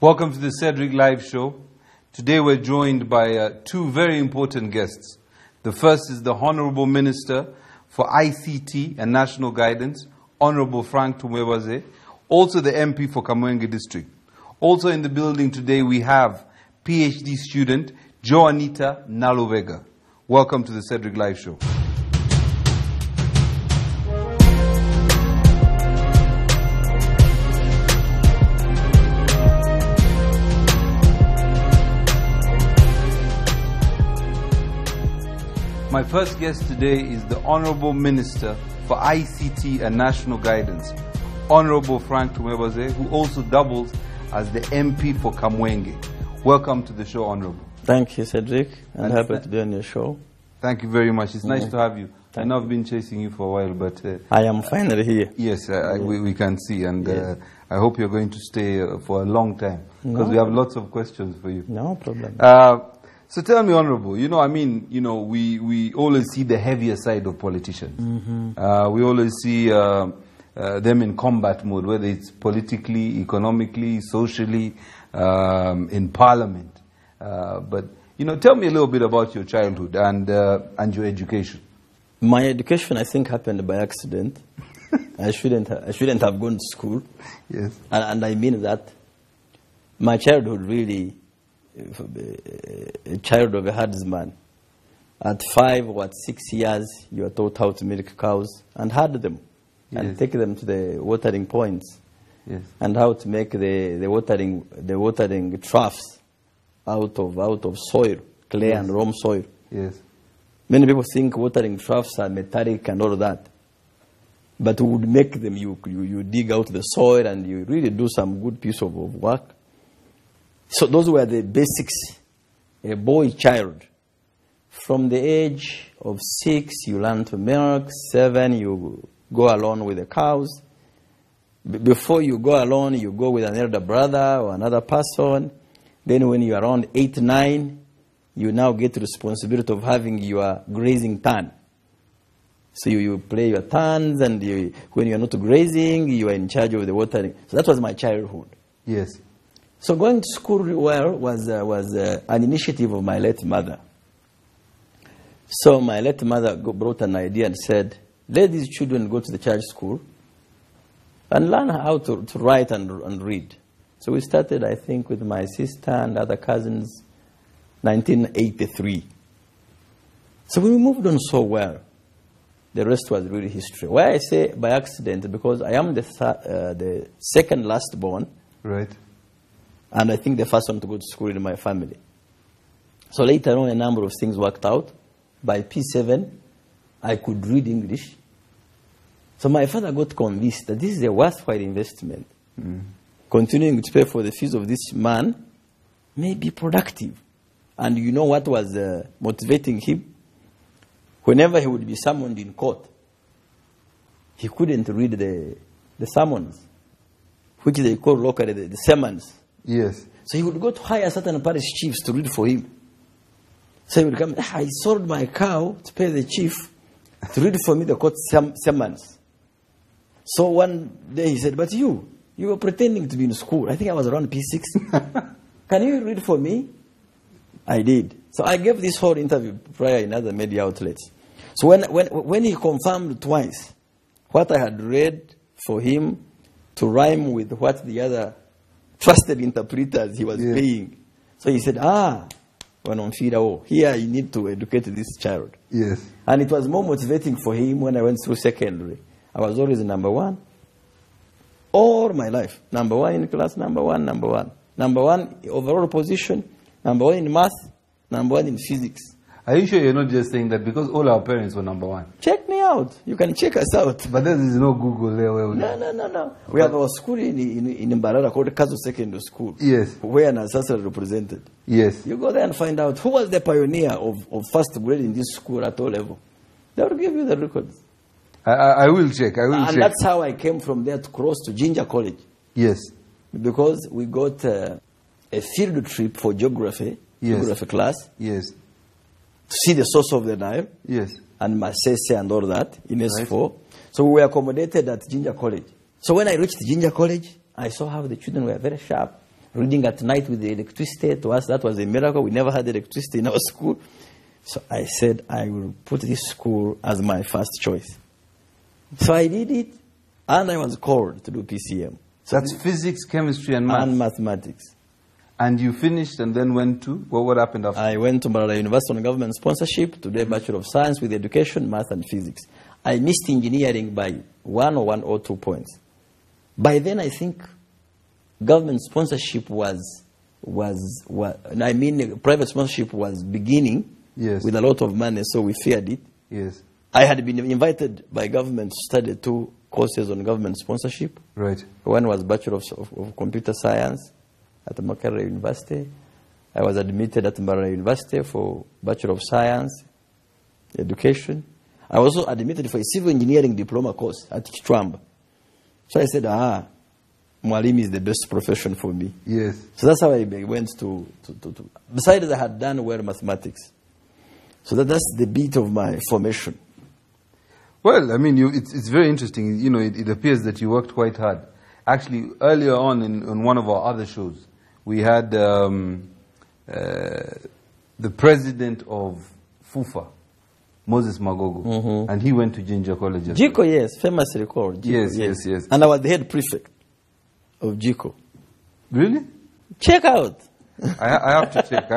Welcome to the Cedric live show. Today we're joined by two very important guests. The first is the Honorable Minister for ICT and National Guidance, Honorable FrankTumwebaze, also the MP for Kamwenge District. Also in the building today we have PhD student Joanita Nalubega. Welcome to the Cedric live show. My first guest today is the Honorable Minister for ICT and National Guidance, Honorable FrankTumwebaze, who also doubles as the MP for Kamwenge. Welcome to the show, Honorable. Thank you, Cedric. I'm happy to be on your show. Thank you very much. It's nice to have you. I know I've been chasing you for a while, but... I am finally here. Yes, we can see, and I hope you're going to stay for a long time, because we have lots of questions for you. No problem. So tell me, Honorable, we always see the heavier side of politicians. We always see them in combat mode, whether it's politically, economically, socially, in parliament. But, tell me a little bit about your childhood and your education. My education, I think, happened by accident. I shouldn't have gone to school. Yes. And I mean that. My childhood really... a child of a herdsman. At 5 or at 6 years, you are taught how to milk cows and herd them, and take them to the watering points, and how to make the watering troughs out of soil, clay and loam soil. Yes. Many people think watering troughs are metallic and all that, but we would make them. You dig out the soil and you really do some good piece of work. So those were the basics. A boy child, from the age of 6, you learn to milk. 7, you go alone with the cows. Before you go alone, you go with an elder brother or another person. Then when you are around 8, 9, you now get the responsibility of having your grazing turn. So you play your turns, and when you are not grazing, you are in charge of the watering. So that was my childhood. Yes. So going to school was an initiative of my late mother. So my late mother brought an idea and said, let these children go to the church school and learn how to write and read. So we started, I think, with my sister and other cousins, 1983. So we moved on so well. The rest was really history. Why I say by accident, because I am the second last born. Right. And I think the first one to go to school in my family. So later on, a number of things worked out. By P7, I could read English. So my father got convinced that this is a worthwhile investment. Continuing to pay for the fees of this man may be productive. And you know what was motivating him? Whenever he would be summoned in court, he couldn't read the sermons, which they call locally the sermons. Yes. So he would go to hire certain parish chiefs to read for him. So he would come, I sold my cow to pay the chief to read for me the court sermons. So one day he said, but you were pretending to be in school. I think I was around P6. Can you read for me? I did. So I gave this whole interview prior in other media outlets. So when he confirmed twice what I had read for him to rhyme with what the other trusted interpreters he was paying. So he said, here you need to educate this child. Yes. And it was more motivating for him when I went through secondary. I was always number 1. All my life. Number 1 in class, number 1. Number 1 overall position, number 1 in math, number 1 in physics. Are you sure you're not just saying that because all our parents were number 1? Check me out. You can check us out. But there is no Google there. No. We have our school in Mbarara called Kazo Secondary School. Yes. Where Nasasa represented. Yes. You go there and find out who was the pioneer of first grade in this school at all level. They will give you the records. I will check. And that's how I came from there to cross to Ginger College. Yes. Because we got a field trip for geography class. Yes. To see the source of the Nile. Yes. And Masese and all that in S4. So we were accommodated at Ginger College. So when I reached Ginger College, I saw how the children were very sharp. reading at night with the electricity. To us, that was a miracle. We never had electricity in our school. So I said, I will put this school as my first choice. So I did it, and I was called to do PCM. So that's physics, chemistry, and math. And mathematics. And you finished and then went to? What happened after? I went to Mbarara University on government sponsorship to do a Bachelor of Science with Education, Math, and Physics. I missed engineering by 1 or 2 points. By then, I think government sponsorship private sponsorship was beginning with a lot of money, so we feared it. Yes. I had been invited by government to study 2 courses on government sponsorship. Right. One was Bachelor of Computer Science at Makerere University. I was admitted at Mbarara University for Bachelor of Science, Education. I was also admitted for a civil engineering diploma course at Kichwamba. So I said, Mwalimu is the best profession for me. Yes. So that's how I went to besides I had done well mathematics. So that's the beat of my formation. Well, I mean, it's very interesting. You know, it appears that you worked quite hard. Actually, earlier on in one of our other shows, we had the president of FUFA, Moses Magogo, and he went to Jinja College. Jiko, yes, famously called. Jiko, yes. And I was the head prefect of Jiko. Really? Check out. I have to check.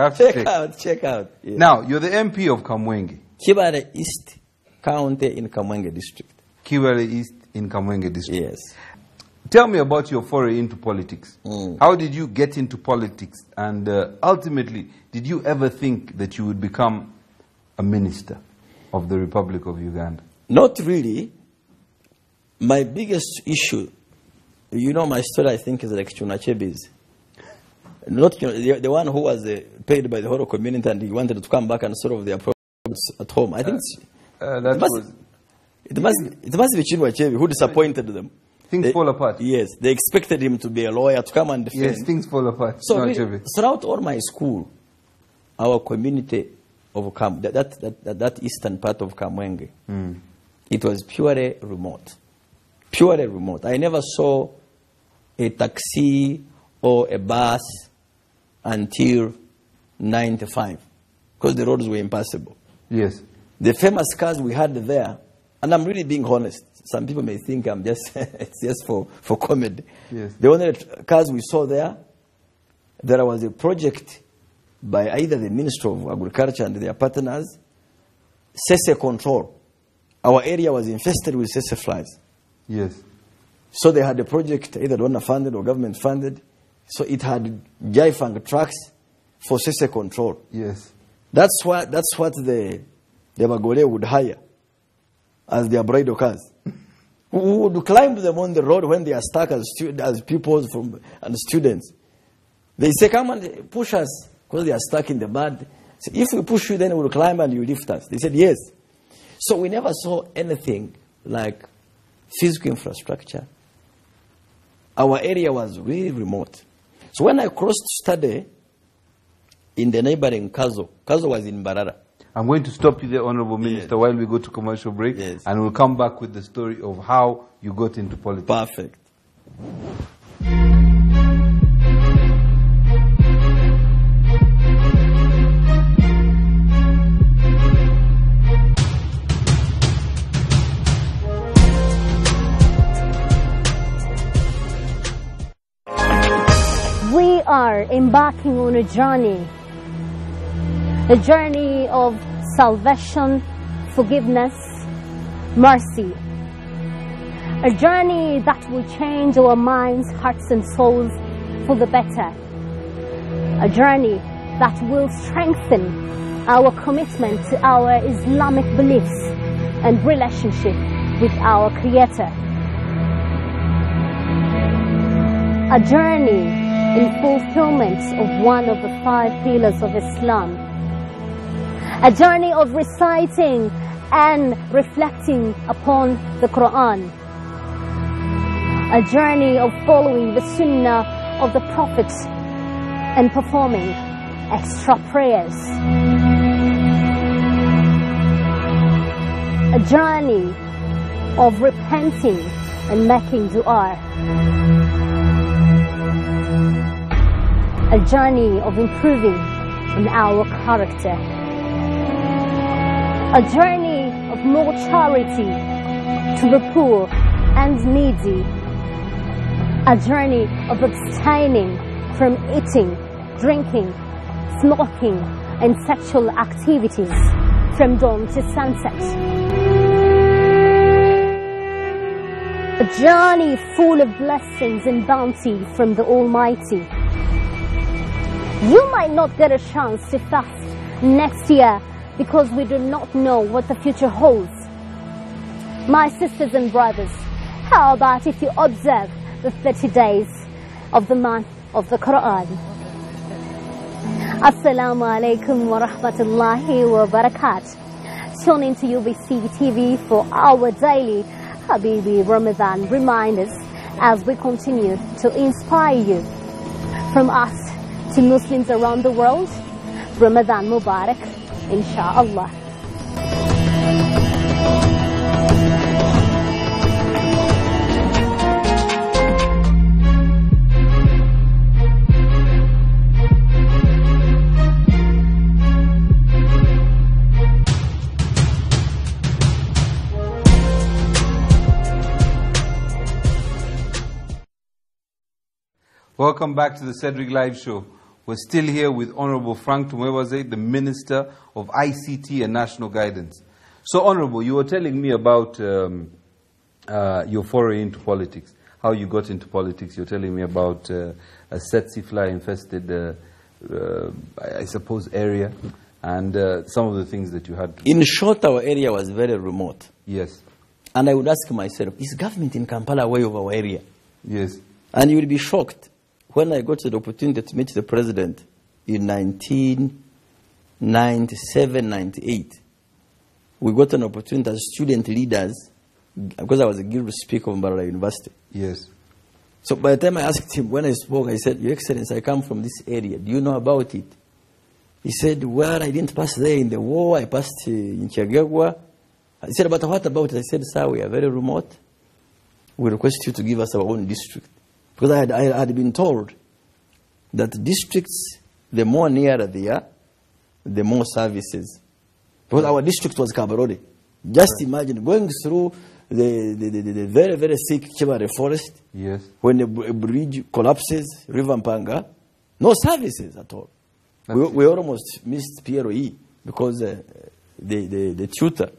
Check out. Yes. Now, you're the MP of Kamwenge. Kibale East County in Kamwenge District. Kibale East in Kamwenge District. Yes. Tell me about your foray into politics. How did you get into politics? And ultimately, did you ever think that you would become a minister of the Republic of Uganda? Not really. My biggest issue, you know my story, I think, is like Chunachebe's. Not the one who was paid by the whole community and he wanted to come back and solve their problems at home. I think it must be Chinua Achebe who disappointed them. Things fall apart. Yes, they expected him to be a lawyer to come and defend. Yes, things fall apart. So really, throughout all my school, our community of that eastern part of Kamwenge, it was purely remote. Purely remote. I never saw a taxi or a bus until 95 because the roads were impassable. Yes. The famous cars we had there, and I'm really being honest. Some people may think I'm just it's just for comedy. Yes. The only cars we saw there was a project by either the Ministry of Agriculture and their partners, Sese control. Our area was infested with Sese flies. Yes. So they had a project either donor funded or government funded. So it had Jaifang trucks for Sese control. Yes. That's what the Bagole would hire as their bridal cars. Who would climb them on the road when they are stuck as pupils and students. They say, come and push us because they are stuck in the mud. So if we push you, then we will climb and you lift us. They said, yes. So we never saw anything like physical infrastructure. Our area was really remote. So when I crossed to study in the neighboring Kazo was in Mbarara. I'm going to stop you there, Honorable Minister, while we go to commercial break, and we'll come back with the story of how you got into politics. Perfect. We are embarking on a journey of salvation, forgiveness, mercy. A journey that will change our minds, hearts and souls for the better. A journey that will strengthen our commitment to our Islamic beliefs and relationship with our Creator. A journey in fulfillment of one of the 5 pillars of Islam. A journey of reciting and reflecting upon the Quran. A journey of following the Sunnah of the Prophet and performing extra prayers. A journey of repenting and making dua. a journey of improving on our character, a journey of more charity to the poor and needy, a journey of abstaining from eating, drinking, smoking, and sexual activities from dawn to sunset. A journey full of blessings and bounty from the Almighty. You might not get a chance to fast next year because we do not know what the future holds. My sisters and brothers, how about if you observe the 30 days of the month of the Quran? Assalamu alaikum wa rahmatullahi wa barakatuh. Tune into UBC TV for our daily Habibi Ramadan reminders as we continue to inspire you. From us to Muslims around the world, Ramadan Mubarak, inshallah. Welcome back to the Cedric Live Show. We're still here with Honorable FrankTumwebaze, the Minister of ICT and National Guidance. So, Honorable, you were telling me about your foray into politics, how you got into politics. You're telling me about a tsetse fly-infested, I suppose, area, and some of the things that you had to do. In short, our area was very remote. Yes. And I would ask myself, is government in Kampala aware of our area? Yes. And you will be shocked. When I got the opportunity to meet the president in 1997, 98, we got an opportunity as student leaders, because I was a guild speaker of Mbarara University. Yes. So by the time I asked him, when I spoke, I said, Your Excellency, I come from this area. Do you know about it? He said, well, I didn't pass there in the war. I passed in Chagagwa. I said, but what about it? I said, sir, we are very remote. We request you to give us our own district. Because I had been told that districts, the more nearer they are, the more services. Because our district was Kabarode. Just imagine going through the very, very thick Chibare forest. Yes. When a bridge collapses, River Mpanga, no services at all. We almost missed PROE because the tutor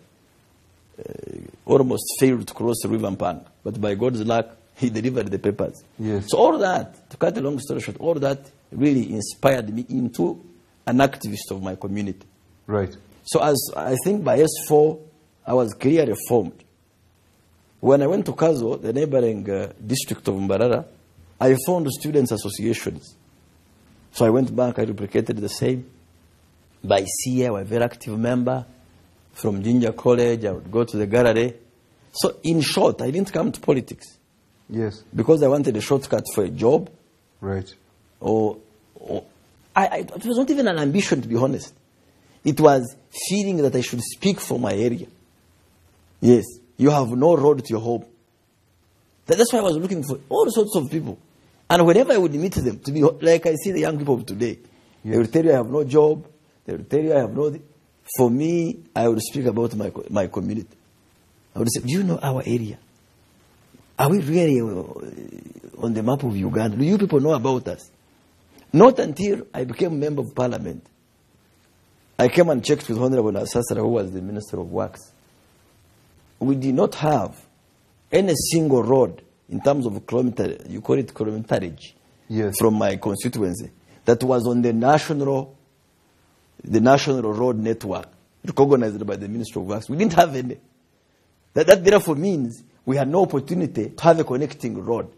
almost failed to cross the River Mpanga. But by God's luck, he delivered the papers. Yes. So all that, to cut a long story short, all that really inspired me into an activist of my community. Right. So as I think by S4, I was clearly formed. When I went to Kazo, the neighboring district of Mbarara, I formed students' associations. So I went back, I replicated the same. By CA, I was a very active member. From Jinja College, I would go to the gallery. So in short, I didn't come to politics. Yes. Because I wanted a shortcut for a job. Right. It was not even an ambition, to be honest. It was feeling that I should speak for my area. Yes. You have no road to your home. That's why I was looking for all sorts of people. And whenever I would meet them, to be like I see the young people of today, yes. They will tell you I have no job. They will tell you I have no... For me, I would speak about my community. I would say, do you know our area? Are we really on the map of Uganda? Do you people know about us? Not until I became a member of parliament. I came and checked with Honorable Nasasara, who was the Minister of Works. We did not have any single road in terms of kilometer, you call it kilometerage, yes. From my constituency, that was on the national road network, recognized by the Ministry of Works. We didn't have any. That therefore means we had no opportunity to have a connecting road.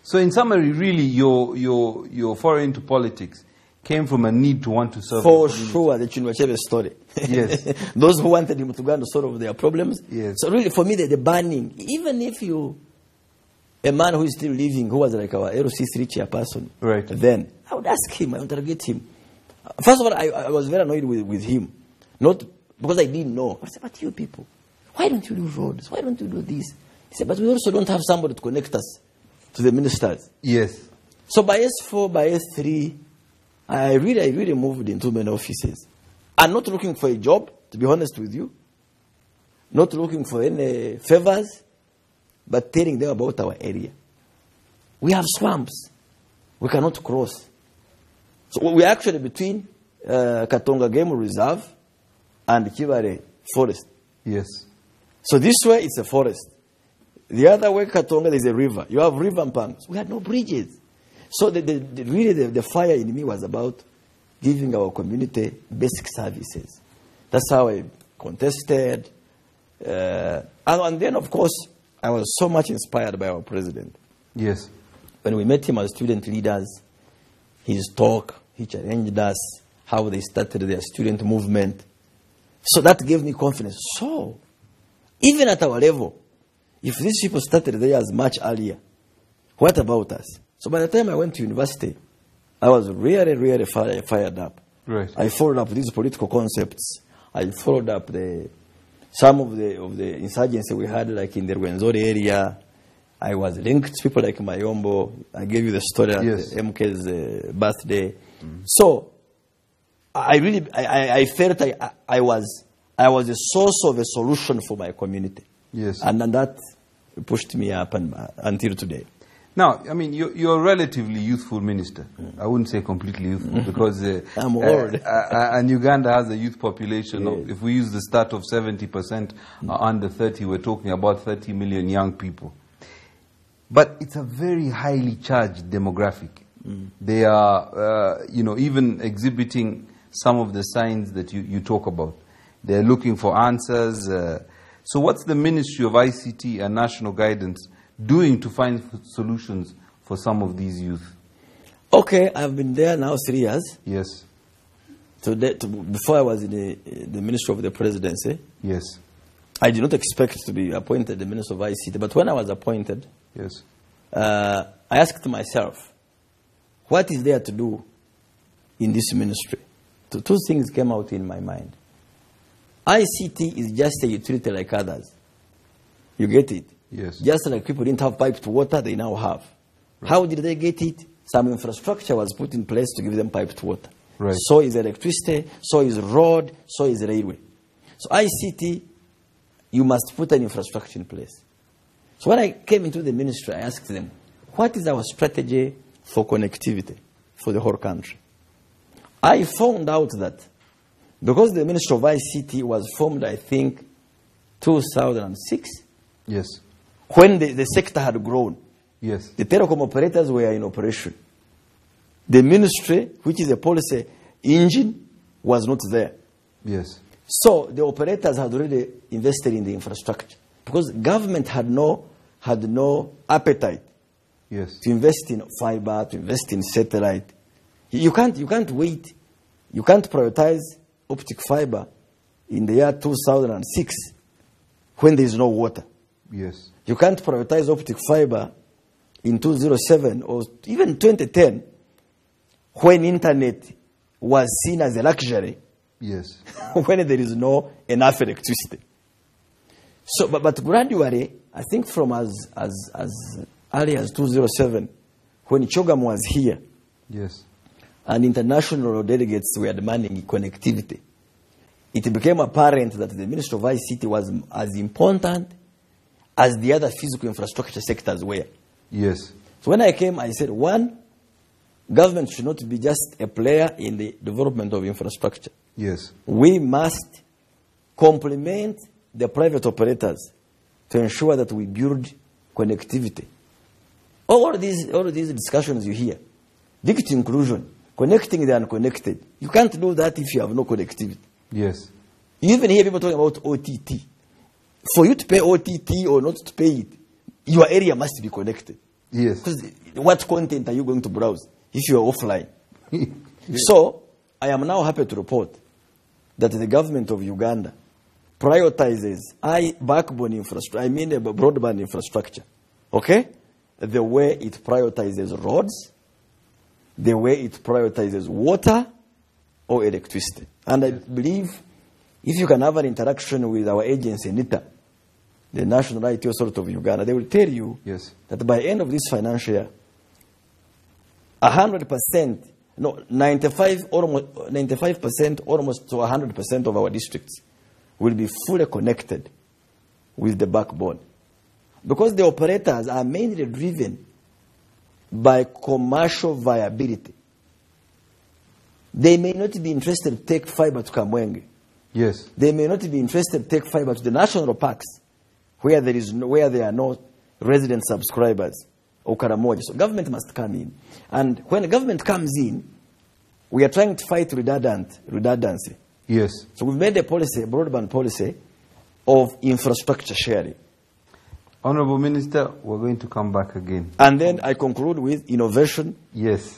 So in summary, really, your foray into politics came from a need to want to serve. For sure, the Chinwachebe story. Yes. Those who wanted him to go and solve their problems. Yes. So really, for me, the burning, even if a man who is still living, who was like our LC3 chairperson, right. Then, I would ask him, I would interrogate him. First of all, I was very annoyed with him. Not because I didn't know. I said, but you people, why don't you do roads? Why don't you do this? He said, but we also don't have somebody to connect us to the ministers. Yes. So by S4, by S3, I really moved in too many offices. I'm not looking for a job, to be honest with you. Not looking for any favors, but telling them about our area. We have swamps. We cannot cross. So we're actually between Katonga Game Reserve and Kibare Forest. Yes. So this way, it's a forest. The other way, Katonga, there's a river. You have river and banks. We had no bridges. So really the fire in me was about giving our community basic services. That's how I contested. And then, of course, I was so much inspired by our president. Yes. When we met him as student leaders, his talk, he challenged us, how they started their student movement. So that gave me confidence. So, even at our level, if these people started theirs much earlier, what about us? So by the time I went to university, I was really fired up. Right. I followed up these political concepts. I followed up some of the insurgency we had, like in the Rwenzori area. I was linked to people like Mayombo. I gave you the story at MK's birthday. So I felt I was a source of a solution for my community. Yes. And that pushed me up until today. Now, I mean, you're a relatively youthful minister. I wouldn't say completely youthful because I'm old. And Uganda has a youth population of, if we use the stat of 70% under 30, we're talking about 30 million young people. But it's a very highly charged demographic. They are, even exhibiting some of the signs that you talk about. They're looking for answers. So what's the Ministry of ICT and National Guidance doing to find solutions for some of these youth? Okay, I've been there now 3 years. Yes. Before I was in the Ministry of the Presidency. Yes. I did not expect to be appointed the Minister of ICT, but when I was appointed, yes, I asked myself, what is there to do in this ministry? Two things came out in my mind. ICT is just a utility like others. You get it? Yes. Just like people didn't have piped water, they now have. Right. How did they get it? Some infrastructure was put in place to give them piped water. Right. So is electricity, so is road, so is railway. So ICT, you must put an infrastructure in place. So when I came into the ministry, I asked them, what is our strategy for connectivity for the whole country? I found out that because the Ministry of ICT was formed, I think, 2006. Yes. When the sector had grown. Yes. The telecom operators were in operation. The ministry, which is a policy engine, was not there. Yes. So the operators had already invested in the infrastructure because government had no appetite. Yes. To invest in fiber, to invest in satellite. You can't wait. You can't prioritize optic fiber in the year 2006 when there is no water. Yes. You can't prioritize optic fiber in 2007 or even 2010 when internet was seen as a luxury. Yes. When there is no enough electricity. So, but gradually, I think from as early as 2007, when Chogam was here, yes, and international delegates were demanding connectivity, it became apparent that the Ministry of ICT was as important as the other physical infrastructure sectors were. Yes. So when I came, I said, one, government should not be just a player in the development of infrastructure. Yes. We must complement the private operators to ensure that we build connectivity. All these discussions you hear, digital inclusion, connecting the unconnected. You can't do that if you have no connectivity. Yes. You even hear people talking about OTT. For you to pay OTT or not to pay it, your area must be connected. Yes. Because what content are you going to browse if you are offline? Yes. So, I am now happy to report that the government of Uganda prioritizes backbone infrastructure, I mean broadband infrastructure, okay? The way it prioritizes roads, the way it prioritizes water or electricity. And I believe if you can have an interaction with our agency, NITA, the National IT Authority of Uganda, they will tell you yes, that by the end of this financial year, 100% no, 95%, almost to 100% of our districts will be fully connected with the backbone. Because the operators are mainly driven by commercial viability. They may not be interested to take fiber to Kamwenge. Yes. They may not be interested to take fiber to the national parks where there are no resident subscribers or Karamoja. So government must come in. And when the government comes in, we are trying to fight redundancy. Yes. So we've made a policy, a broadband policy of infrastructure sharing. Honorable Minister, we're going to come back again. And then I conclude with innovation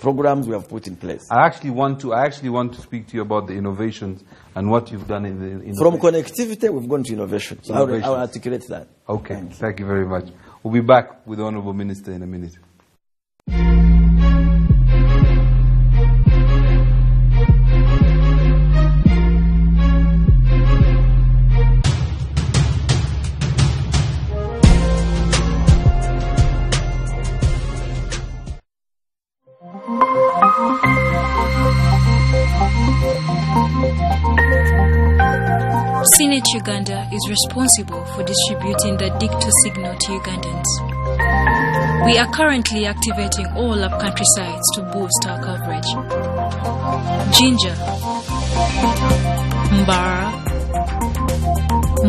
programs we have put in place. I actually want to speak to you about the innovations and what you've done in the From connectivity, we've gone to innovation. So I'll articulate that. Okay, thank you very much. We'll be back with the Honorable Minister in a minute. CNET Uganda is responsible for distributing the dicto signal to Ugandans. We are currently activating all up-country sites to boost our coverage. Jinja, Mbara,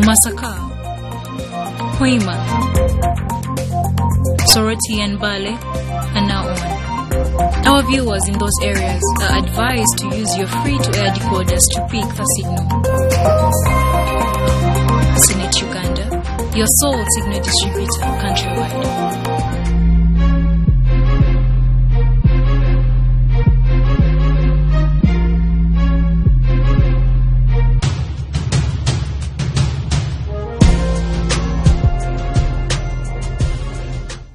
Masaka, Hoima, Soroti and Bale are now on. Our viewers in those areas are advised to use your free-to-air decoders to pick the signal. CNET Uganda, your sole signal distributor countrywide.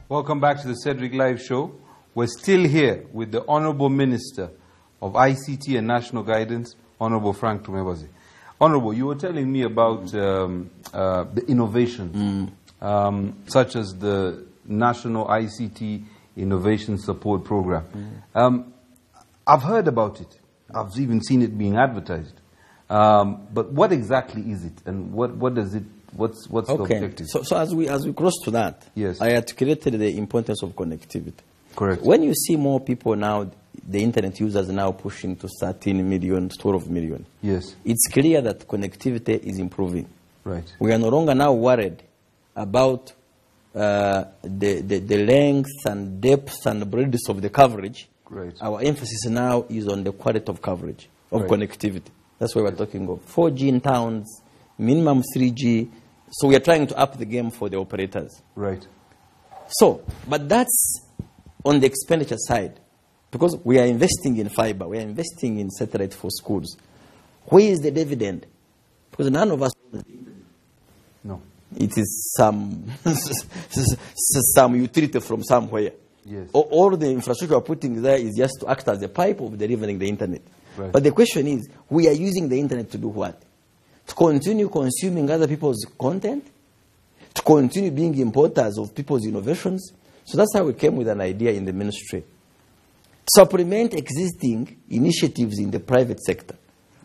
Welcome back to the Cedric Live Show. We're still here with the Honorable Minister of ICT and National Guidance, Honorable FrankTumwebaze. Honorable, you were telling me about the innovations, such as the National ICT Innovation Support Program. I've heard about it. I've even seen it being advertised. But what exactly is it, and what does it? What's the objective? So as we cross to that, yes, I articulated the importance of connectivity. Correct. When you see more people now, the internet users now pushing to 13 million, 12 million. Yes. It's clear that connectivity is improving. Right. We are no longer now worried about the length and depth and breadth of the coverage. Right. Our emphasis now is on the quality of coverage, of connectivity. That's why we're talking of 4G in towns, minimum 3G. So we are trying to up the game for the operators. Right. So, but that's on the expenditure side, because we are investing in fiber, we are investing in satellite for schools. Where is the dividend? Because none of us. No. It is some utility from somewhere. Yes. All the infrastructure we're putting there is just to act as a pipe of delivering the internet. Right. But the question is, we are using the internet to do what? To continue consuming other people's content? To continue being importers of people's innovations? So that's how we came with an idea in the ministry. Supplement existing initiatives in the private sector.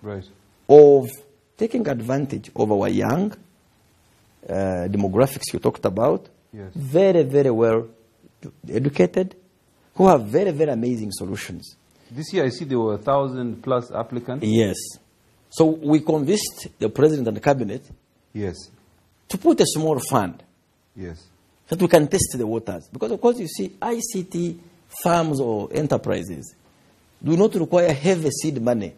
Right. Of taking advantage of our young demographics you talked about. Yes. Very, very well educated, who have very, very amazing solutions. This year I see there were 1,000+ applicants. Yes. So we convinced the president and the cabinet. Yes. To put a small fund. Yes. That we can test the waters. Because of course you see ICT firms or enterprises do not require heavy seed money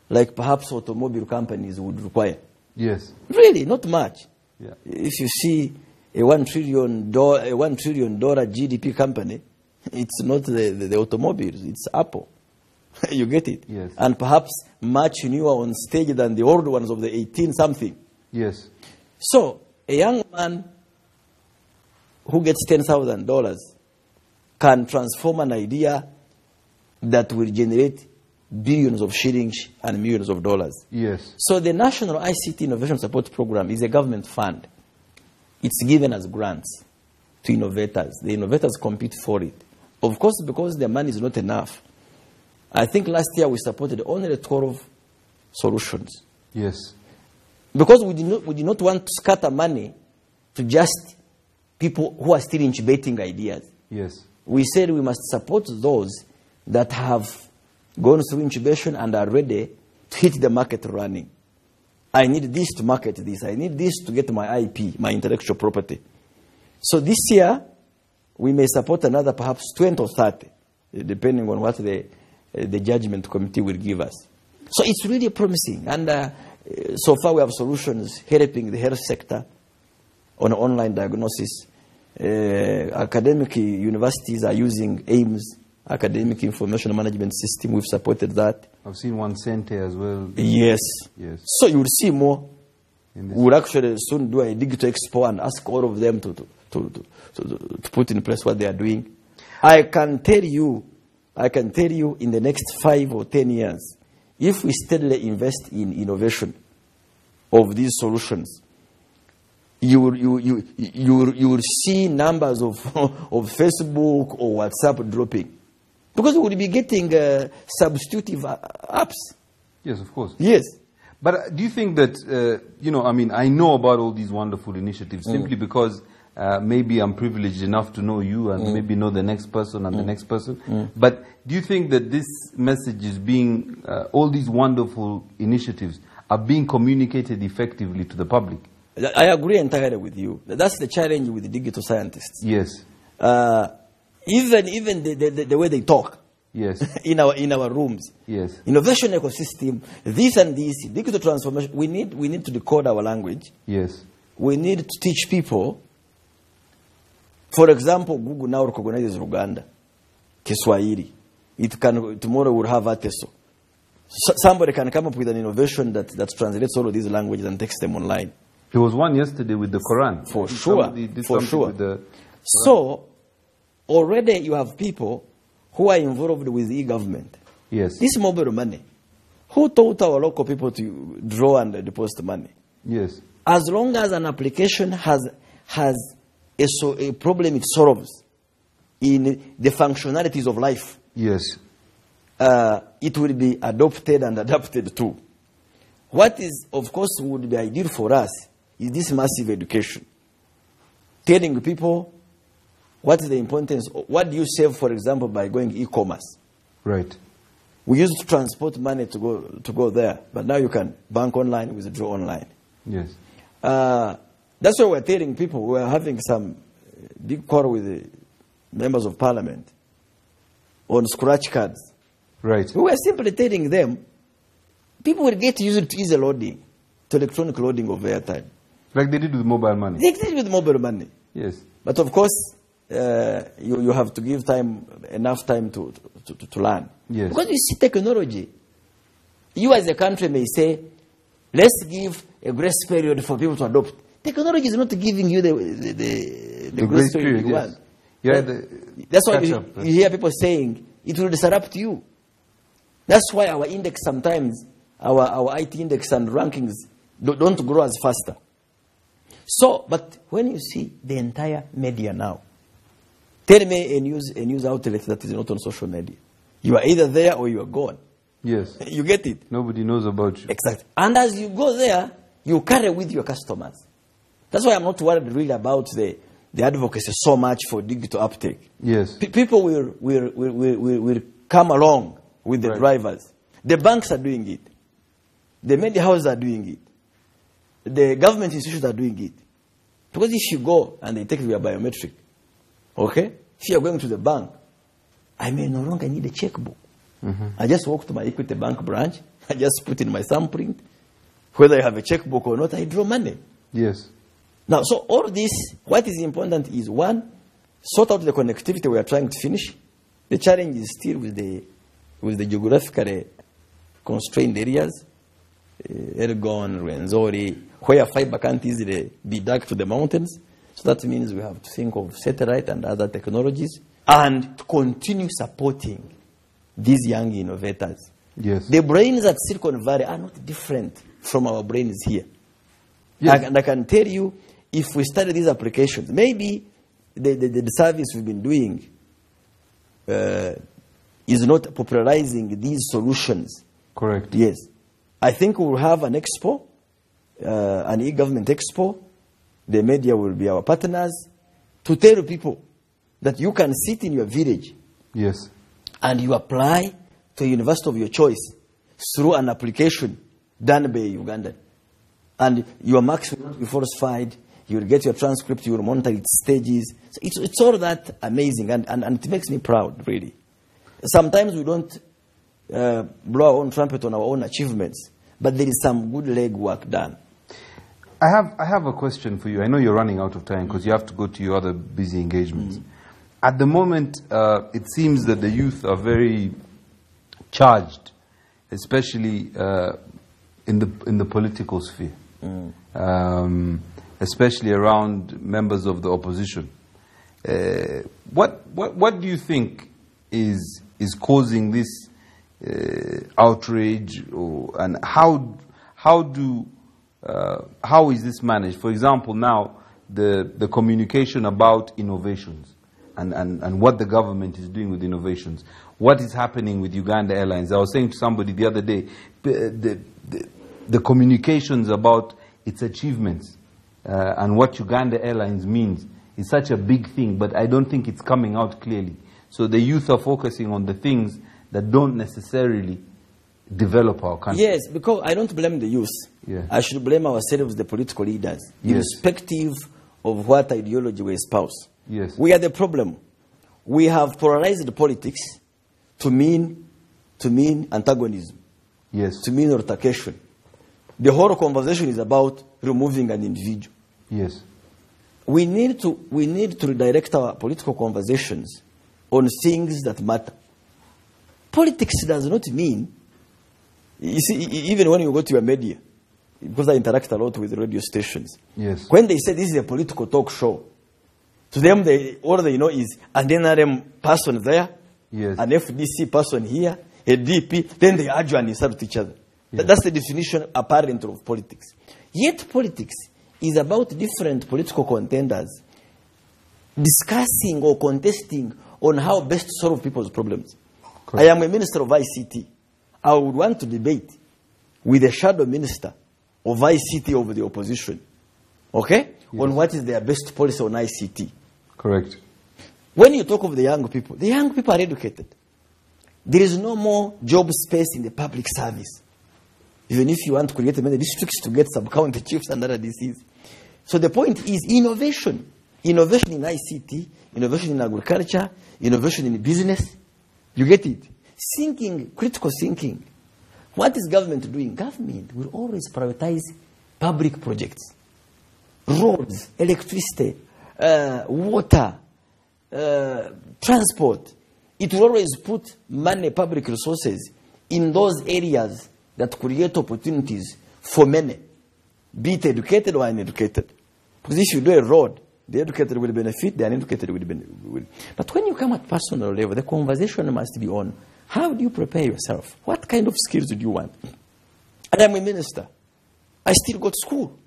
like perhaps automobile companies would require. Yes. Really, not much. Yeah. If you see a $1 trillion GDP company, it's not the automobiles, it's Apple. You get it? Yes. And perhaps much newer on stage than the old ones of the 18-something. Yes. So, a young man who gets $10,000 can transform an idea that will generate billions of shillings and millions of dollars. Yes. So the National ICT Innovation Support Program is a government fund. It's given as grants to innovators. The innovators compete for it. Of course, because the money is not enough, I think last year we supported only 12 solutions. Yes. Because we did not want to scatter money to just people who are still incubating ideas. Yes. We said we must support those that have gone through incubation and are ready to hit the market running. I need this to market this. I need this to get my IP, my intellectual property. So this year, we may support another perhaps 20 or 30, depending on what the judgment committee will give us. So it's really promising. And so far we have solutions helping the health sector on online diagnosis. Academic universities are using AIMS, Academic Information Management System. We've supported that. I've seen one center as well. Yes. Yes. So you will see more. We'll actually soon do a digital expo and ask all of them to put in place what they are doing. I can tell you in the next 5 or 10 years, if we steadily invest in innovation of these solutions, you will see numbers of Facebook or WhatsApp dropping. Because we will be getting substitutive apps. Yes, of course. Yes. But do you think that, I know about all these wonderful initiatives simply because maybe I'm privileged enough to know you and maybe know the next person and the next person. But do you think that this message is being, all these wonderful initiatives are being communicated effectively to the public? I agree entirely with you. That's the challenge with the digital scientists. Yes. Even the way they talk. Yes. in our rooms. Yes. Innovation ecosystem, this and this, digital transformation. We need to decode our language. Yes. We need to teach people. For example, Google now recognizes Uganda, Kiswahili. Tomorrow we'll have Ateso. Somebody can come up with an innovation that translates all of these languages and takes them online. There was one yesterday with the Quran. For sure. For sure. So, already you have people who are involved with e-government. Yes. This mobile money. Who taught our local people to draw and deposit money? Yes. As long as an application has a problem it solves in the functionalities of life, yes, it will be adopted and adapted too. What is, of course, would be ideal for us is this massive education. Telling people what is the importance, what do you save, for example, by going e-commerce? Right. We used to transport money to go there, but now you can bank online, withdraw online. Yes. That's why we're telling people. We're having some big quarrel with the members of parliament on scratch cards. Right. We were simply telling them, people will get used to easy loading, to electronic loading of airtime. Like they did with mobile money. They did with mobile money. Yes. But of course, you have to give enough time to learn. Yes. Because you see technology. You as a country may say, let's give a grace period for people to adopt. Technology is not giving you the grace period you want. Yeah, that's why you hear people saying, it will disrupt you. That's why our index sometimes, our IT index and rankings don't grow as faster. So, but when you see the entire media now, tell me a news outlet that is not on social media. You are either there or you are gone. Yes. You get it? Nobody knows about you. Exactly. And as you go there, you carry with your customers. That's why I'm not worried really about the advocacy so much for digital uptake. Yes. People will come along with the drivers. The banks are doing it. The media houses are doing it. The government institutions are doing it. Because if you go and they take your biometric, okay? If you are going to the bank, I may no longer need a checkbook. I just walk to my Equity Bank branch. I just put in my thumbprint. Whether I have a checkbook or not, I draw money. Yes. Now, so all this, what is important is, one, sort out the connectivity we are trying to finish. The challenge is still with the geographically constrained areas, Elgon, Rwenzori, where fiber can't easily be dug to the mountains. So that means we have to think of satellite and other technologies and to continue supporting these young innovators. Yes. The brains at Silicon Valley are not different from our brains here. Yes. And I can tell you, if we study these applications, maybe the service we've been doing is not popularizing these solutions. Correct. Yes. I think we'll have an expo, an e-government expo. The media will be our partners to tell people that you can sit in your village. Yes. And you apply to a university of your choice through an application done by Ugandan. And your marks will not be falsified. You will get your transcript. You will monitor its stages. So it's all that amazing. And it makes me proud, really. Sometimes we don't blow our own trumpet on our own achievements. But there is some good legwork done. I have a question for you. I know you're running out of time because you have to go to your other busy engagements. At the moment, it seems that the youth are very charged, especially in the political sphere, especially around members of the opposition. What do you think is causing this outrage, and how is this managed? For example, now the communication about innovations. And what the government is doing with innovations. What is happening with Uganda Airlines? I was saying to somebody the other day, the communications about its achievements and what Uganda Airlines means is such a big thing, but I don't think it's coming out clearly. So the youth are focusing on the things that don't necessarily develop our country. Yes, because I don't blame the youth. Yeah. I should blame ourselves, the political leaders, irrespective of what ideology we espouse. Yes. We are the problem. We have polarized politics to mean antagonism, yes, to mean altercation. The whole conversation is about removing an individual. Yes. We need to redirect our political conversations on things that matter. Politics does not mean, you see, even when you go to your media, because I interact a lot with radio stations, yes, when they say this is a political talk show, to them, all they know is an NRM person there, yes, an FDC person here, a DP, then they argue and insult each other. Yes. That's the definition apparent of politics. Yet politics is about different political contenders discussing or contesting on how best to solve people's problems. Correct. I am a minister of ICT. I would want to debate with a shadow minister of ICT of the opposition, okay, yes, on what is their best policy on ICT. Correct. When you talk of the young people are educated. There is no more job space in the public service. Even if you want to create many districts to get some county chiefs and other disease. So the point is innovation. Innovation in ICT, innovation in agriculture, innovation in business. You get it? Thinking, critical thinking. What is government doing? Government will always prioritize public projects. Roads, electricity, water, transport. It will always put money, public resources, in those areas that create opportunities for many, be it educated or uneducated. Because if you do a road, the educated will benefit, the uneducated will benefit. But when you come at personal level, the conversation must be on how do you prepare yourself? What kind of skills do you want? And I'm a minister. I still go to school.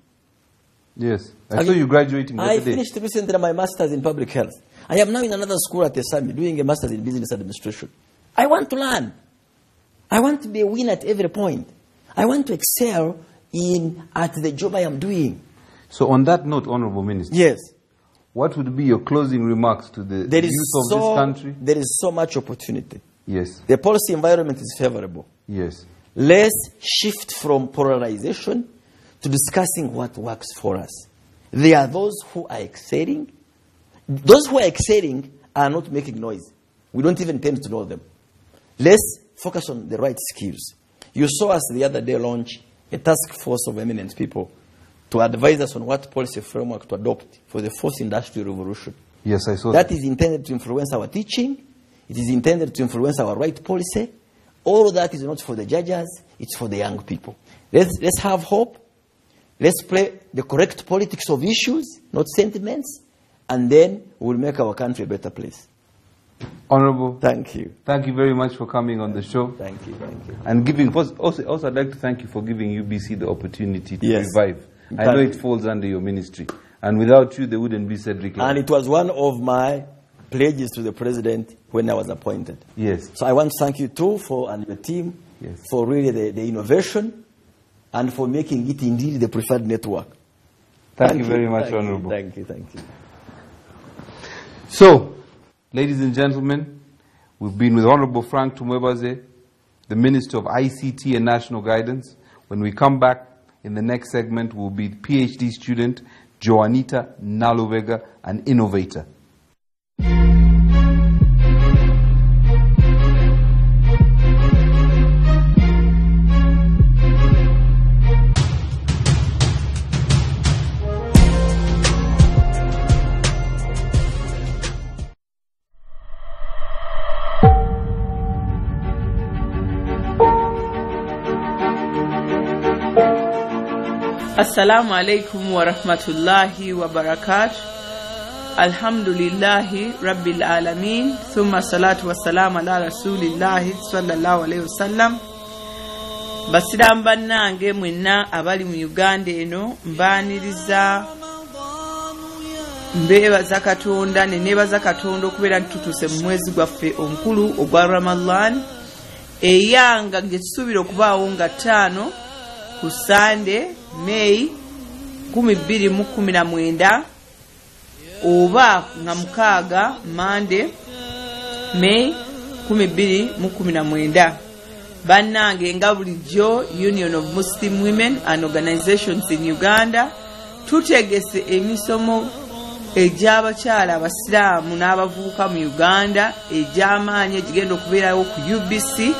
Yes. I saw you graduating I today. finished recently my master's in public health. I am now in another school at Esami doing a master's in business administration. I want to learn. I want to be a winner at every point. I want to excel at the job I am doing. So on that note, Honorable Minister, yes, what would be your closing remarks to the youth of this country? There is so much opportunity. Yes. The policy environment is favorable. Yes. Let's shift from polarization to discussing what works for us. There are those who are excelling. Those who are excelling are not making noise. We don't even tend to know them. Let's focus on the right skills. You saw us the other day launch a task force of eminent people to advise us on what policy framework to adopt for the fourth industrial revolution. Yes, I saw that. That is intended to influence our teaching. It is intended to influence our right policy. All of that is not for the judges. It's for the young people. Let's have hope. Let's play the correct politics of issues, not sentiments. And then we'll make our country a better place. Honorable, thank you. Thank you very much for coming on the show. Thank you. Thank you. And giving also I'd like to thank you for giving UBC the opportunity to yes. revive. I know it falls under your ministry, and without you, there wouldn't be Cedric. And it was one of my pledges to the president when I was appointed. Yes. So I want to thank you too and your team for really the innovation and for making it indeed the preferred network. Thank you very much, Honorable. Thank you. So, ladies and gentlemen, we've been with Honorable FrankTumwebaze, the Minister of ICT and National Guidance. When we come back in the next segment, we'll be PhD student Joanita Nalubega, an innovator. Assalamu alaikum wa rahmatullahi wa barakatuh. Alhamdulillahi rabbil alamin. Thumma salatu wa salam ala rasulillahi sallallahu alayhi wa sallam. Basiramu bannange mwenna abali mu Uganda eno mbaniriza mbeebaza Katonda ne neebaza Katonda okubeera ntutuse mu mwezi gwaffe omukulu ogwa Ramadan eyanga gye tusuubira okubaawo nga 5 ku Sunday May 2019 oba nga 6 Monday May 2019. Bannange nga bulijjo Union of Muslim Women and Organizations in Uganda tutegese emisomo egy'abakyala abasiraamu n'abavubuka mu Uganda egy'amaanyi egigenda okubeerawo ku UBC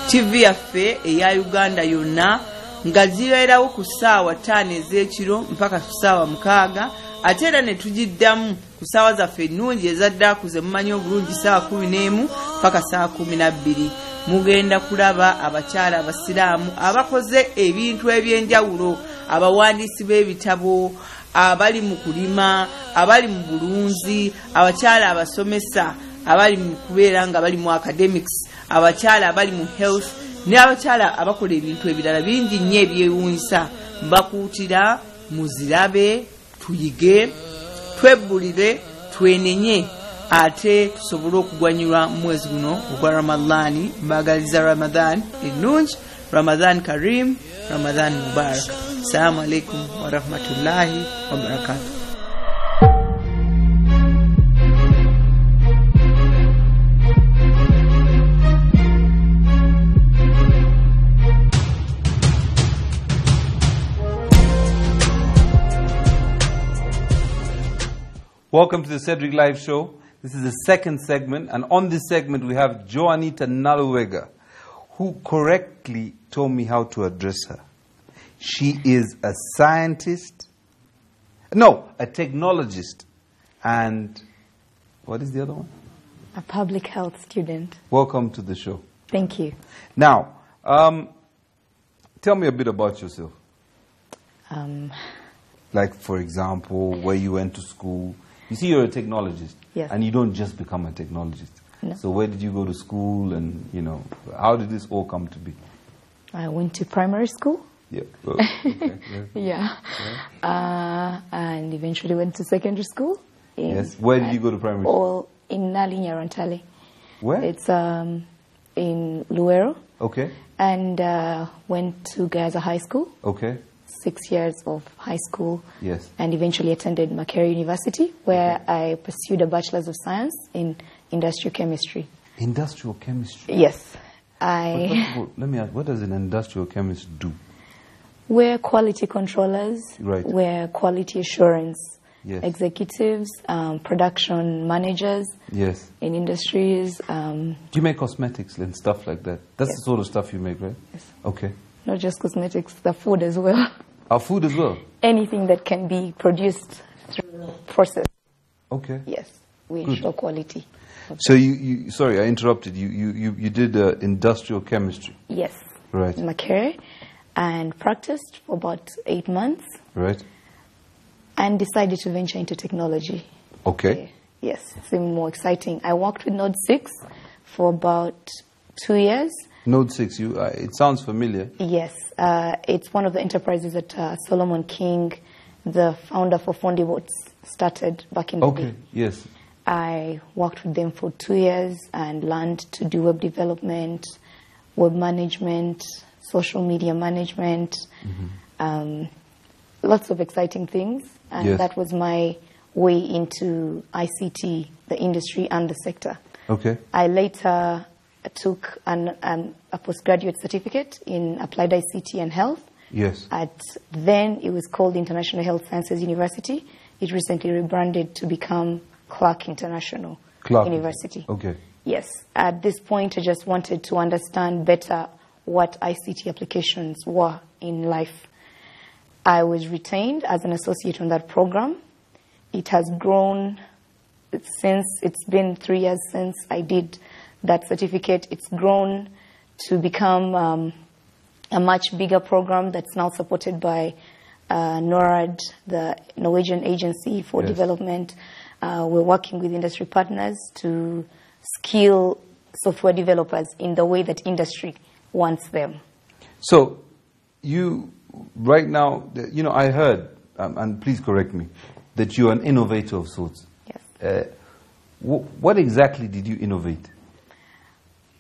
TV yaffe eya Uganda yonna nga zibeerawo ku ssaawa 5 ez'ekiro mpaka ku ssaawa 6 ate era ne tugiddamu ku ssaawa zaffe ennungi ezaddaku ze mumanyi obulungi ssaawa 11 mpaka ssaawa 12. Mugenda kulaba abakyala abasiraamu abakoze ebintu eby'enjawulo, abawandiisi b'ebitabo, abali mu kulima, abali mu bulunzi, abakyala abasomesa, abali mu kubeera nga bali mu academics, abakyala abali mu health, ne abakyala abakola ebintu ebirala bingi nnyo ebyewuunyisa. Mbakuutira muzirabe, tuyige, twebbulire, twenenye, ate tusobole okugwanyulwa mu mwezi guno ogwa Ramadani. Mbagaliza Ramadan ennungi, Ramadan Karim, Ramadan Mubarak. Assalamu alaikum wa rahmatullahi wa barakatuh. Welcome to the Cedric Live Show. This is the second segment, and on this segment we have Joanita Nalubega, who correctly told me how to address her. She is a scientist, no, a technologist, and what is the other one? A public health student. Welcome to the show. Thank you. Now, tell me a bit about yourself. Like, for example, where you went to school. You see, you're a technologist, yes, and you don't just become a technologist. No. So where did you go to school, and, how did this all come to be? I went to primary school. Yeah. Well, okay. Yeah. And eventually went to secondary school. Yes. Where did you go to primary school? All in Nalubega. Where? It's in Luero. Okay. And went to Gaza High School. Okay. 6 years of high school. Yes. And eventually attended Makerere University, where I pursued a Bachelor's of Science in Industrial Chemistry. Industrial chemistry? Yes. But first of all, let me ask, what does an industrial chemist do? We're quality controllers. Right. We're quality assurance yes, executives, production managers. Yes. In industries. Do you make cosmetics and stuff like that? That's yes, the sort of stuff you make, right? Yes. Okay. Not just cosmetics, the food as well. Our food as well? Anything that can be produced through the process. Okay. Yes. We Good. ensure quality. So you sorry, I interrupted you. You did industrial chemistry. Yes. Right. In Makerere, and practiced for about 8 months. Right. And decided to venture into technology. Okay. Yes, it seemed more exciting. I worked with Node 6 for about 2 years. Node 6, it sounds familiar. Yes, it's one of the enterprises that Solomon King, the founder for Fondibots, started back in the day. Okay, yes. I worked with them for 2 years and learned to do web development, web management, social media management, lots of exciting things. And Yes. that was my way into ICT, the industry and the sector. Okay. I later took a postgraduate certificate in applied ICT and health. Yes. Then it was called International Health Sciences University. It recently rebranded to become Clark International University. Okay. Yes. At this point, I just wanted to understand better what ICT applications were in life. I was retained as an associate on that program. It has grown since, it's been 3 years since I did that certificate. It's grown to become a much bigger program that's now supported by NORAD, the Norwegian Agency for Yes. Development. We're working with industry partners to skill software developers in the way that industry wants them. So, you, right now, you know, I heard, and please correct me, that you're an innovator of sorts. Yes. What exactly did you innovate?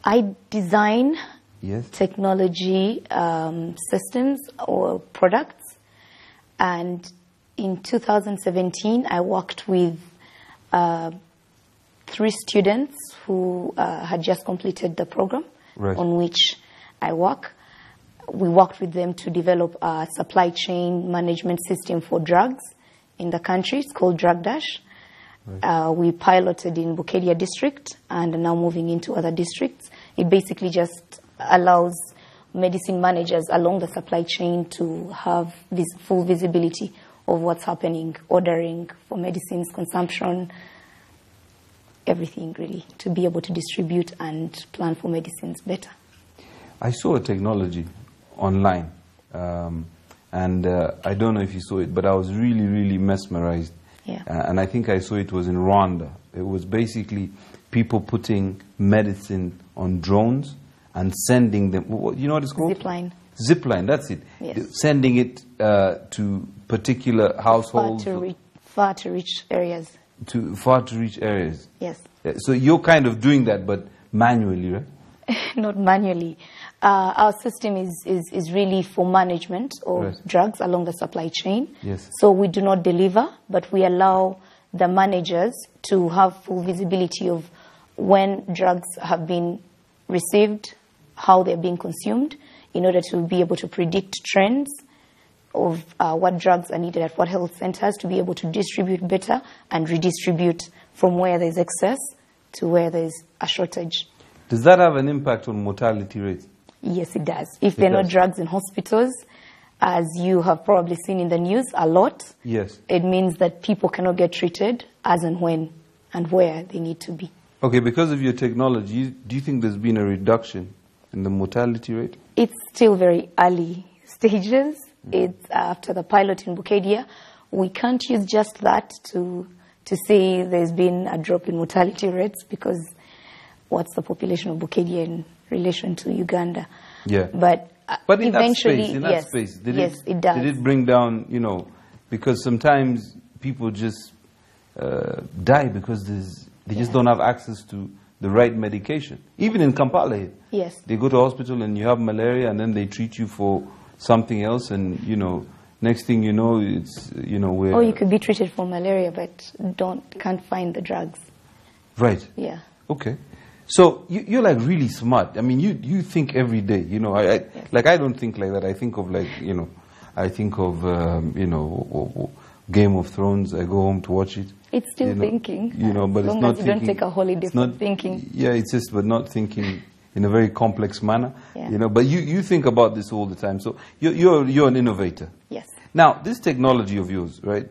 I design Yes. technology systems or products, and in 2017 I worked with 3 students who had just completed the program Right. on which I work. We worked with them to develop a supply chain management system for drugs in the country. It's called Drug Dash. We piloted in Bukedia district and are now moving into other districts. It basically just allows medicine managers along the supply chain to have this full visibility of what's happening, ordering for medicines, consumption, everything really, to be able to distribute and plan for medicines better. I saw a technology online, and I don't know if you saw it, but I was really, really mesmerized. Yeah. And I think I saw it was in Rwanda. It was basically people putting medicine on drones and sending them. You know what it's called? Zipline. Zipline, that's it. Yes. Sending it to particular households. Far to reach areas. To far to reach areas. Yes. So you're kind of doing that, but manually, right? Not manually. Our system is really for management of Right. drugs along the supply chain. Yes. So we do not deliver, but we allow the managers to have full visibility of when drugs have been received, how they're being consumed, in order to be able to predict trends of what drugs are needed at what health centers, to be able to distribute better and redistribute from where there's excess to where there's a shortage. Does that have an impact on mortality rates? Yes, it does. If there are no drugs in hospitals, as you have probably seen in the news a lot, Yes. it means that people cannot get treated as and when and where they need to be. Okay, because of your technology, do you think there's been a reduction in the mortality rate? It's still very early stages. It's after the pilot in Bukedia. We can't use just that to say there's been a drop in mortality rates, because what's the population of Bukedia in relation to Uganda? Yeah. But in eventually, that space, it does. Did it bring down, you know, because sometimes people just die because they just don't have access to the right medication. Even in Kampala here. Yes. They go to hospital and you have malaria and then they treat you for something else, and, you know, next thing you know, it's, you know, where... Or you could be treated for malaria but can't find the drugs. Right. Yeah. Okay. So you're like really smart. I mean, you think every day, you know. I don't think like that. I think of like, you know, you know, Game of Thrones. I go home to watch it. It's still you know, thinking. You know, but as it's long not as you thinking. don't take a holiday from thinking. Yeah, it's just, but not thinking in a very complex manner. Yeah. You know, but you think about this all the time. So you're an innovator. Yes. Now, this technology of yours, right?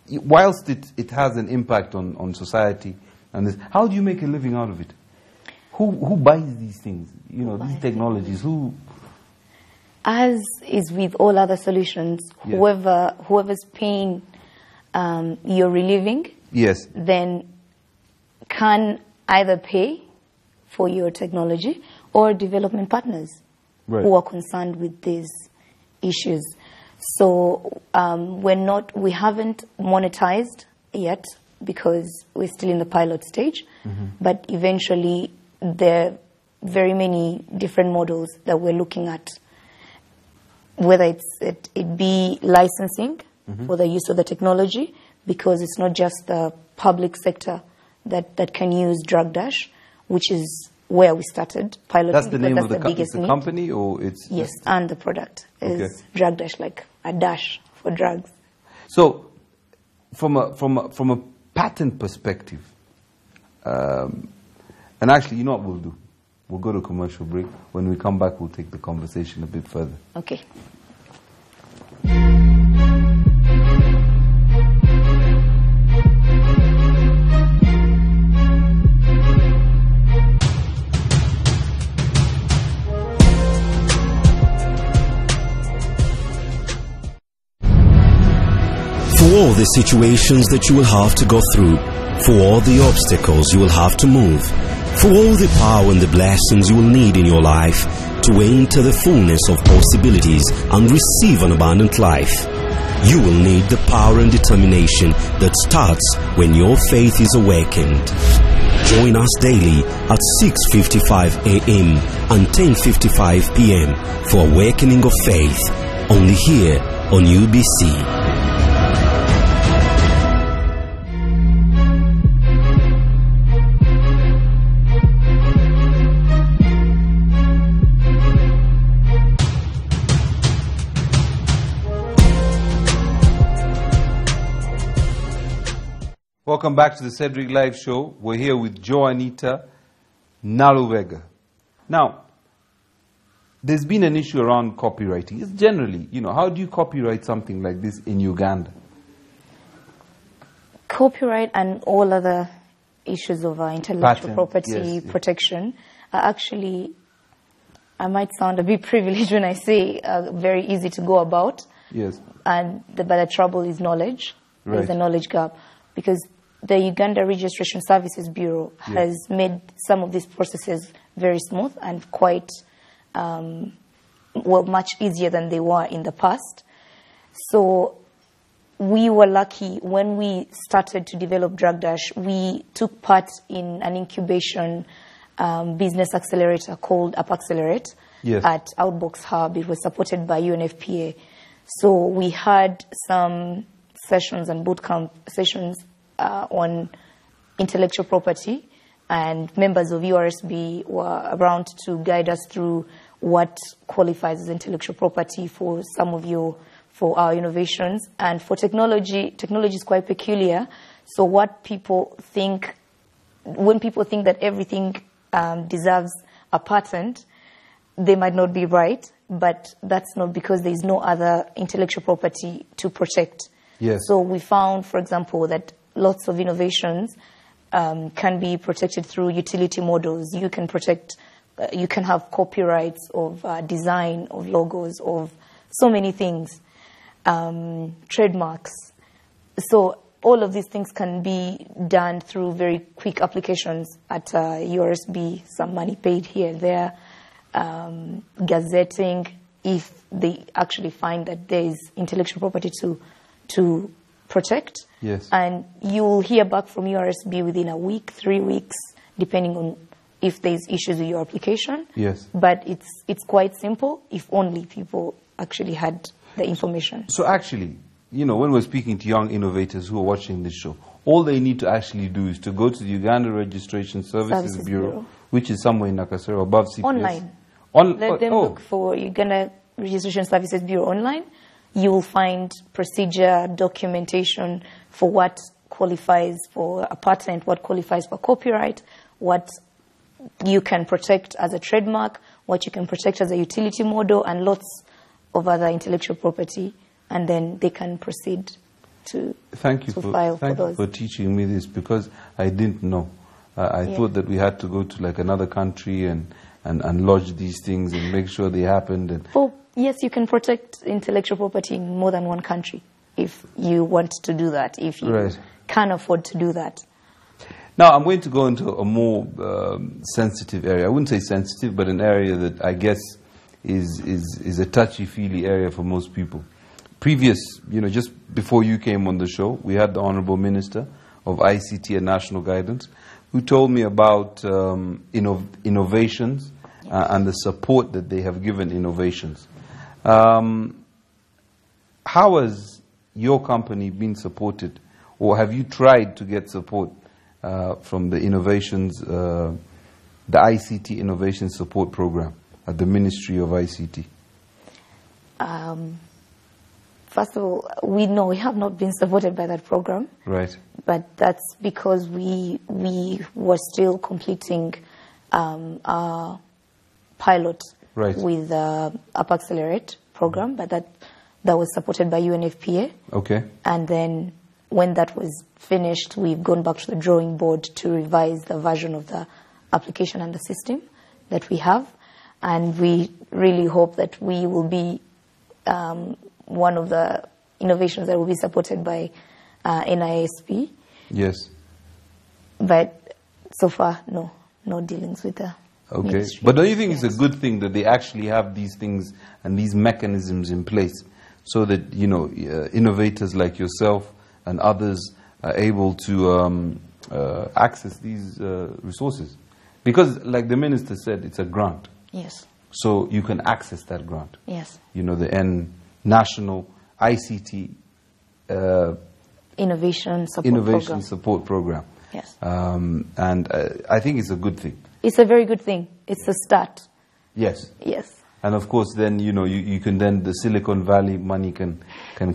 Whilst it has an impact on society. And this, how do you make a living out of it? Who buys these things? You know, these technologies. Who? As is with all other solutions, Yeah. whoever's paying your reliving, Yes. then can either pay for your technology or development partners Right. who are concerned with these issues. So we haven't monetized yet because we're still in the pilot stage. But eventually, there are very many different models that we're looking at, whether it be licensing for the use of the technology, because it's not just the public sector that can use Drug Dash, which is where we started piloting. That's the name of the biggest need. company, or it's yes, and the product is Drug Dash, like a dash for drugs. So, from a patent perspective, and actually, you know what we'll do? We'll go to commercial break. When we come back, we'll take the conversation a bit further. Okay. For all the situations that you will have to go through, for all the obstacles you will have to move, for all the power and the blessings you will need in your life to enter the fullness of possibilities and receive an abundant life, you will need the power and determination that starts when your faith is awakened. Join us daily at 6:55 a.m. and 10:55 p.m. for Awakening of Faith, only here on UBC. Welcome back to the Cedric Live Show. We're here with Joanita, Nalubega. Now, there's been an issue around copywriting. It's generally, how do you copyright something like this in Uganda? Copyright and all other issues of intellectual property yes. protection are actually, I might sound a bit privileged when I say very easy to go about. Yes. But the trouble is knowledge. Right. There's a knowledge gap. Because the Uganda Registration Services Bureau has made some of these processes very smooth and quite, much easier than they were in the past. So we were lucky when we started to develop Drug Dash. We took part in an incubation business accelerator called Up Accelerate at Outbox Hub. It was supported by UNFPA. So we had some sessions and bootcamp sessions on intellectual property, and members of URSB were around to guide us through what qualifies as intellectual property for for our innovations. And for technology is quite peculiar. So what people think, when people think that everything deserves a patent, they might not be right, but that's not because there is no other intellectual property to protect. Yes. So we found, for example, that lots of innovations can be protected through utility models. You can protect, you can have copyrights of design, of logos, of so many things, trademarks. So all of these things can be done through very quick applications at URSB, some money paid here and there, gazetting, if they actually find that there is intellectual property to protect. Yes. And you will hear back from URSB within a week, 3 weeks, depending on if there's issues with your application. Yes. But it's quite simple if only people actually had the information. So actually, when we're speaking to young innovators who are watching this show, all they need to actually do is to go to the Uganda Registration Services Bureau, which is somewhere in Nakasero, above CPS. Online. Let them look for Uganda Registration Services Bureau online. You will find procedure, documentation for what qualifies for a patent, what qualifies for copyright, what you can protect as a trademark, what you can protect as a utility model, and lots of other intellectual property. And then they can proceed to file for those. Thank you for teaching me this, because I didn't know. I thought that we had to go to like another country and lodge these things and make sure they happened. Well, yes, you can protect intellectual property in more than one country if you want to do that, if you can afford to do that. Now, I'm going to go into a more sensitive area. I wouldn't say sensitive, but an area that I guess is a touchy-feely area for most people. Just before you came on the show, we had the Honorable Minister of ICT and National Guidance, who told me about innovations and the support that they have given innovations. How has your company been supported, or have you tried to get support from the innovations, the ICT Innovation Support Program at the Ministry of ICT? First of all, we have not been supported by that program. Right. But that's because we were still completing our pilot with the Up Accelerate program, but that was supported by UNFPA. Okay. And then when that was finished, we've gone back to the drawing board to revise the version of the application and the system that we have. And we really hope that we will be one of the innovations that will be supported by NISP. Yes. But so far, no dealings with the ministry. But don't you think it's a good thing that they actually have these things and these mechanisms in place so that, innovators like yourself and others are able to access these resources? Because, like the minister said, it's a grant. Yes. So you can access that grant. Yes. The National ICT Innovation Support Program. Yes. And I think it's a good thing. It's a very good thing. It's a start. Yes. Yes. And of course, then you can then the Silicon Valley money can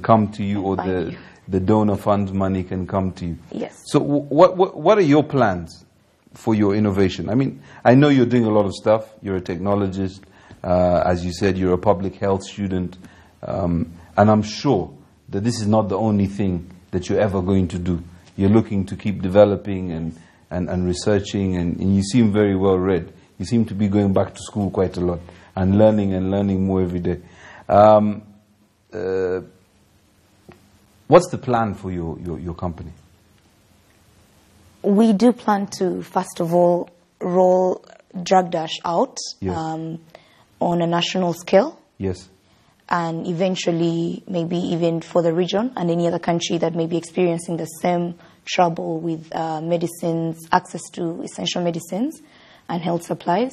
come to you, or the donor funds money can come to you. Yes. So what are your plans for your innovation? I mean, I know you're doing a lot of stuff. You're a technologist. As you said, you're a public health student. And I'm sure that this is not the only thing that you're ever going to do. You're looking to keep developing and researching, and you seem very well read. You seem to be going back to school quite a lot and learning more every day. What's the plan for your company? We do plan to, first of all, roll Drug Dash out on a national scale. Yes. And eventually, maybe even for the region and any other country that may be experiencing the same trouble with medicines, access to essential medicines and health supplies.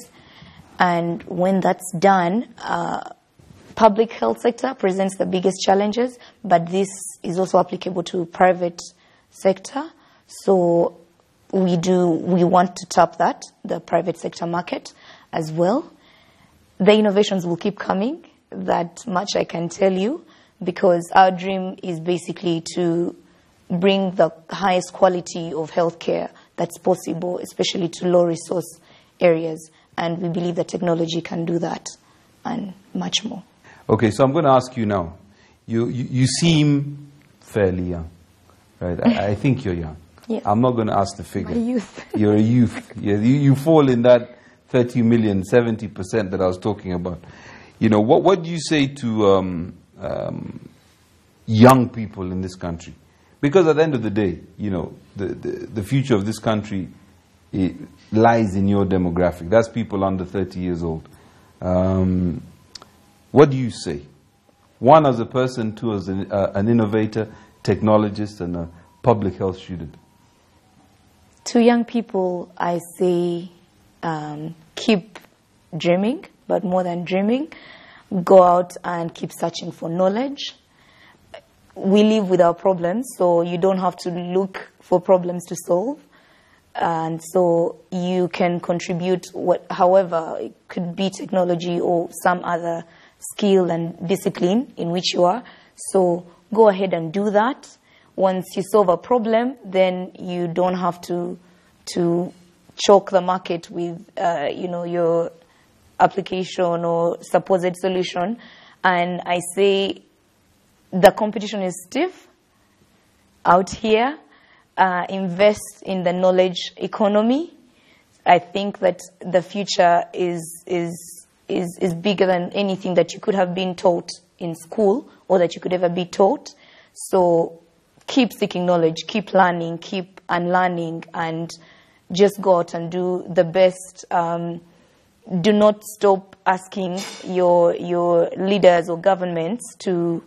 And when that's done, public health sector presents the biggest challenges, but this is also applicable to private sector. So we want to tap that, the private sector market as well. The innovations will keep coming. That much I can tell you, because our dream is basically to bring the highest quality of healthcare that's possible, especially to low resource areas. And we believe that technology can do that and much more. Okay, so I'm going to ask you now. You seem fairly young, right? I think you're young. Yeah. I'm not going to ask the figure. I'm a youth. You're a youth. Yeah, you fall in that 30 million, 70% that I was talking about. What do you say to young people in this country? Because at the end of the day, the future of this country lies in your demographic. That's people under 30 years old. What do you say? One, as a person, two, as an innovator, technologist, and a public health student. To young people, I say keep dreaming, but more than dreaming, go out and keep searching for knowledge. We live with our problems, so you don't have to look for problems to solve. And so you can contribute however, it could be technology or some other skill and discipline in which you are. So go ahead and do that. Once you solve a problem, then you don't have to choke the market with your application or supposed solution. And I say the competition is stiff out here. Invest in the knowledge economy. I think that the future is bigger than anything that you could have been taught in school or that you could ever be taught. So keep seeking knowledge, keep learning, keep unlearning, and just go out and do the best. Do not stop asking your leaders or governments to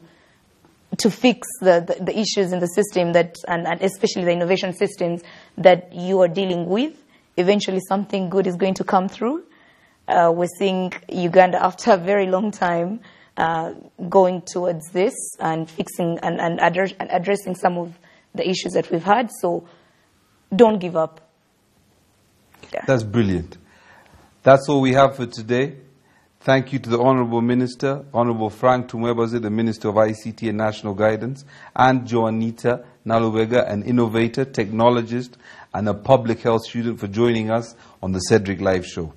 to fix the issues in the system that, and especially the innovation systems that you are dealing with, eventually something good is going to come through. We're seeing Uganda, after a very long time, going towards this and fixing and addressing some of the issues that we've had. So don't give up. Yeah. That's brilliant. That's all we have for today. Thank you to the Honourable Minister, Honourable FrankTumwebaze, the Minister of ICT and National Guidance, and Joanita Nalubega, an innovator, technologist, and a public health student, for joining us on the Cedric Live Show.